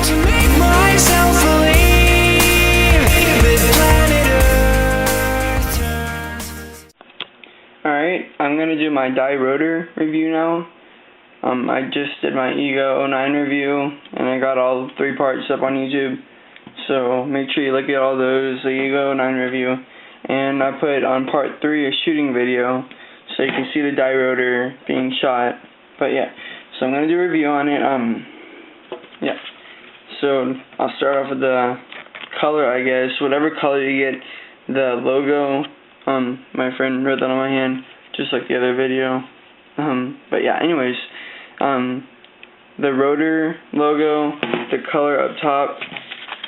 to make myself believe that planet Earth turns. Alright, I'm going to do my die rotor review now. I just did my Ego 09 review, and I got all 3 parts up on YouTube. So make sure you look at all those, the Ego 09 review. And I put on part 3 a shooting video, so you can see the die rotor being shot. But yeah, so I'm going to do a review on it. Yeah. So I'll start off with the color, I guess. Whatever color you get, the logo, my friend wrote that on my hand, just like the other video. But yeah, anyways, the rotor logo, the color up top,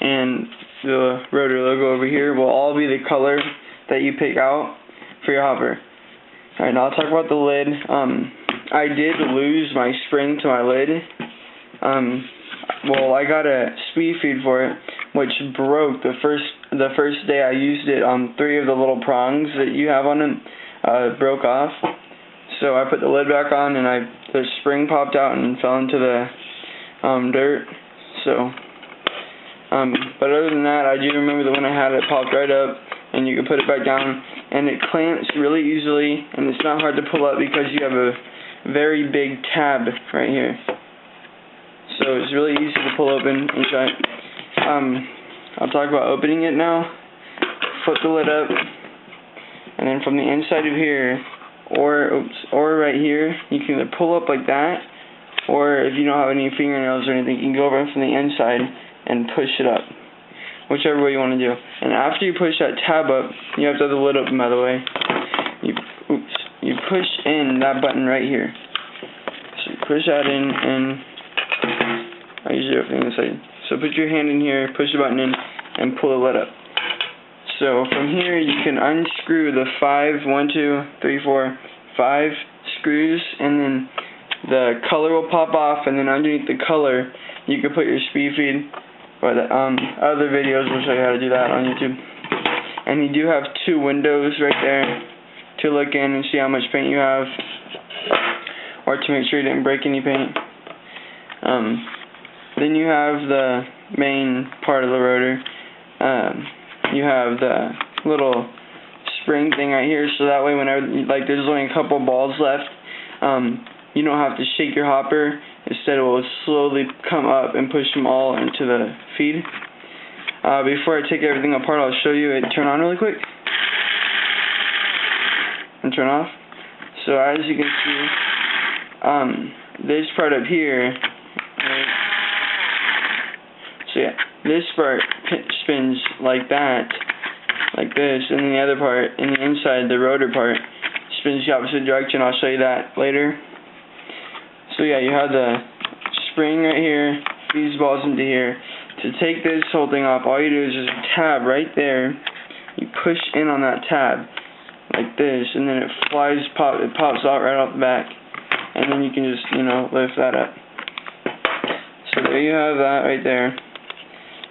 and the rotor logo over here will all be the color that you pick out for your hopper. Alright, now I'll talk about the lid. I did lose my spring to my lid. Well, I got a speed feed for it, which broke the first day I used it. 3 of the little prongs that you have on it broke off. So I put the lid back on, and the spring popped out and fell into the dirt. So, but other than that, I do remember that when I had it, popped right up, and you can put it back down, and it clamps really easily, and it's not hard to pull up because you have a very big tab right here. So it's really easy to pull open and shut. I'll talk about opening it now. Flip the lid up, and then from the inside of here, or right here, you can either pull up like that, or if you don't have any fingernails or anything, you can go over from the inside and push it up, whichever way you want to do. And after you push that tab up, you have to have the lid open, by the way. You push in that button right here. So you push that in, and I usually open the inside. So put your hand in here, push the button in, and pull the lid up. So from here you can unscrew the 5 screws, and then the color will pop off, and then underneath the color you can put your speed feed. But other videos will show you how to do that on YouTube. And you do have 2 windows right there to look in and see how much paint you have, or to make sure you didn't break any paint. Then you have the main part of the rotor. You have the little spring thing right here, so that way whenever, like, there's only a couple balls left, you don't have to shake your hopper. Instead, it will slowly come up and push them all into the feed. Before I take everything apart, I'll show you it turn on really quick and turn off. So as you can see, this part up here, right? So yeah, this part spins like that, like this, and then the other part, in the inside, the rotor part, spins the opposite direction. I'll show you that later. So yeah, you have the spring right here, feeds balls into here. To take this whole thing off, all you do is just a tab right there. You push in on that tab, like this, and then it pops out right off the back, and then you can just, lift that up. So there you have that right there.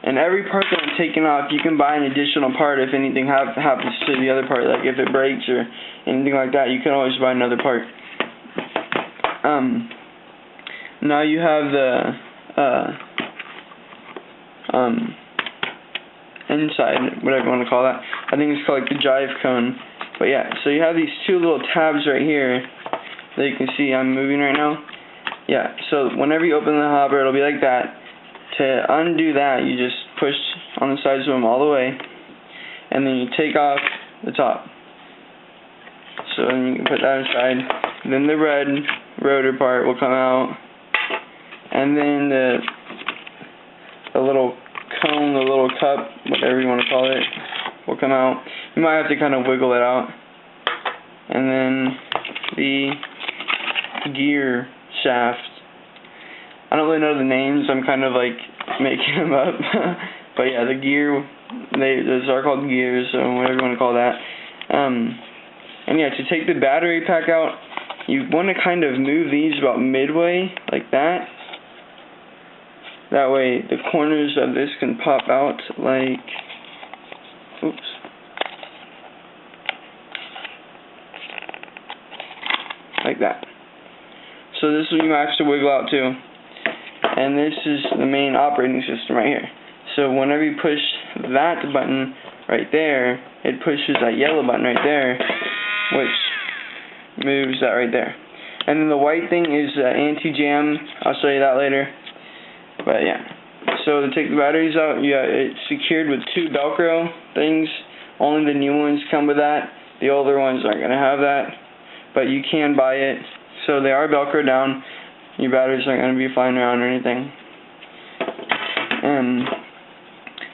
And every part that I'm taking off, you can buy an additional part if anything happens to the other part. Like if it breaks or anything like that, you can always buy another part. Now you have the inside, whatever you want to call that. I think it's called like the jive cone. But yeah, so you have these 2 little tabs right here that you can see I'm moving right now. Yeah, so whenever you open the hopper, it'll be like that. To undo that, you just push on the sides of them all the way, and then you take off the top. So then you can put that aside. Then the red rotor part will come out, and then the little cone, the little cup, whatever you want to call it, will come out. You might have to kind of wiggle it out. And then the gear shaft. I don't really know the names, I'm kind of like making them up. But yeah, the gear, those are called gears, so whatever you want to call that. And yeah, to take the battery pack out, you want to kind of move these about midway, like that. That way the corners of this can pop out like, like that. So this will you might have to wiggle out too. and this is the main operating system right here. So whenever you push that button right there, it pushes that yellow button right there, which moves that right there. And then the white thing is anti-jam. I'll show you that later. But yeah. So to take the batteries out, it's secured with 2 Velcro things. Only the new ones come with that. The older ones aren't going to have that. But you can buy it. So they are Velcro down. Your batteries aren't going to be flying around or anything. And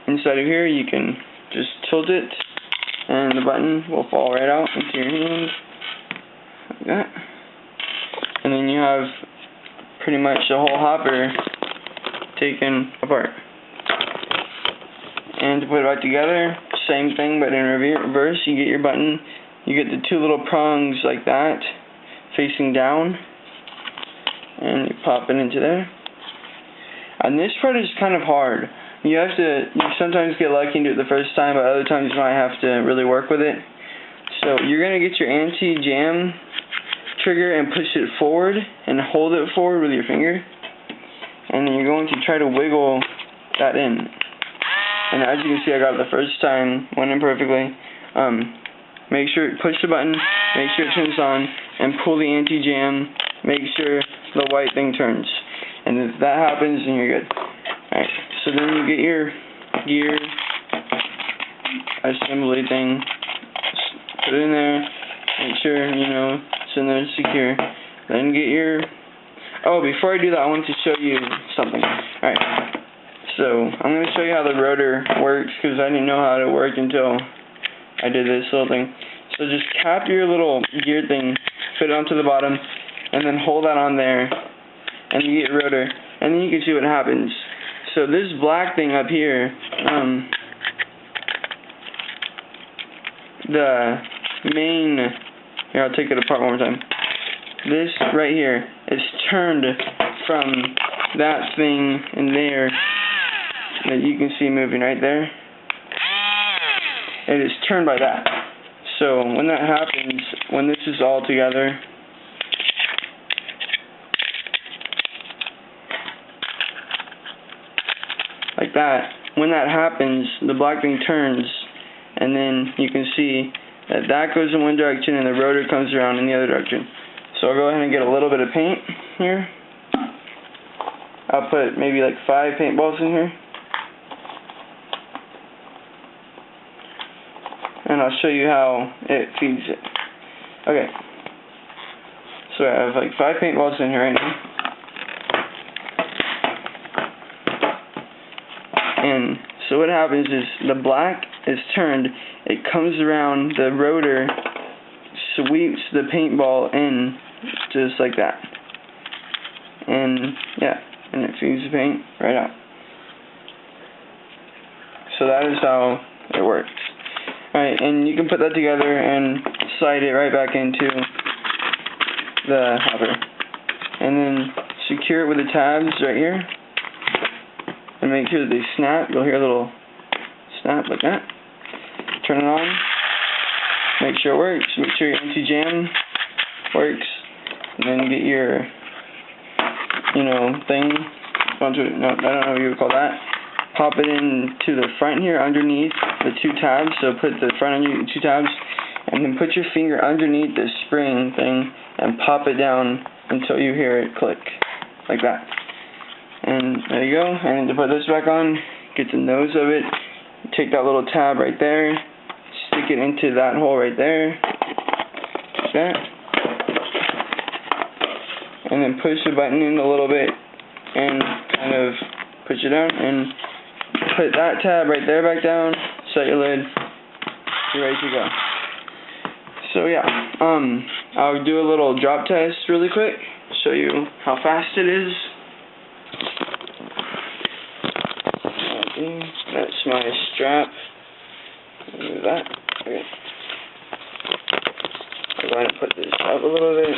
inside of here, you can just tilt it, and the button will fall right out into your hand, like that. And then you have pretty much the whole hopper taken apart. And to put it back together, same thing, but in reverse. You get your button, you get the 2 little prongs like that, facing down, and you pop it into there. And this part is kind of hard. You sometimes get lucky and do it the first time, but other times you might have to really work with it. So you're going to get your anti-jam trigger and push it forward and hold it forward with your finger. And then you're going to try to wiggle that in. And as you can see, I got it the first time, went in perfectly. Make sure, push the button, make sure it turns on, and pull the anti-jam, make sure the white thing turns. And if that happens, then you're good. Alright, so then you get your gear assembly thing, put it in there, make sure, it's in there secure. Then get your, before I do that, I wanted to show you something. Alright, so I'm going to show you how the rotor works, because I didn't know how it worked until I did this little thing. So just cap your little gear thing, put it onto the bottom, and then hold that on there, and you get your rotor, and then you can see what happens. So this black thing up here, the main, here I'll take it apart one more time. This right here is turned from that thing in there that you can see moving right there. It is turned by that. So when that happens, when this is all together, like that, when that happens, the black thing turns, and then you can see that that goes in one direction and the rotor comes around in the other direction. So I'll go ahead and get a little bit of paint here. I'll put maybe like 5 paintballs in here. And I'll show you how it feeds it. Okay. So I have like 5 paintballs in here right now. And so what happens is the black is turned, it comes around, the rotor sweeps the paintball in just like that. And yeah, and it feeds the paint right out. So that is how it works. Alright, and you can put that together and slide it right back into the hopper. And then secure it with the tabs right here. And make sure that they snap. You'll hear a little snap like that. Turn it on. Make sure it works. Make sure your anti-jam works. And then get your, thing. No, I don't know what you would call that. Pop it into the front here underneath the 2 tabs. So put the front underneath the 2 tabs. And then put your finger underneath the spring thing and pop it down until you hear it click. Like that. And there you go. And to put this back on, get the nose of it, take that little tab right there, stick it into that hole right there, like that, and then push the button in a little bit and kind of push it down and put that tab right there back down, set your lid, you're ready to go. So yeah, I'll do a little drop test really quick, show you how fast it is. That's my strap. Do that. Okay. I'm going to put this up a little bit.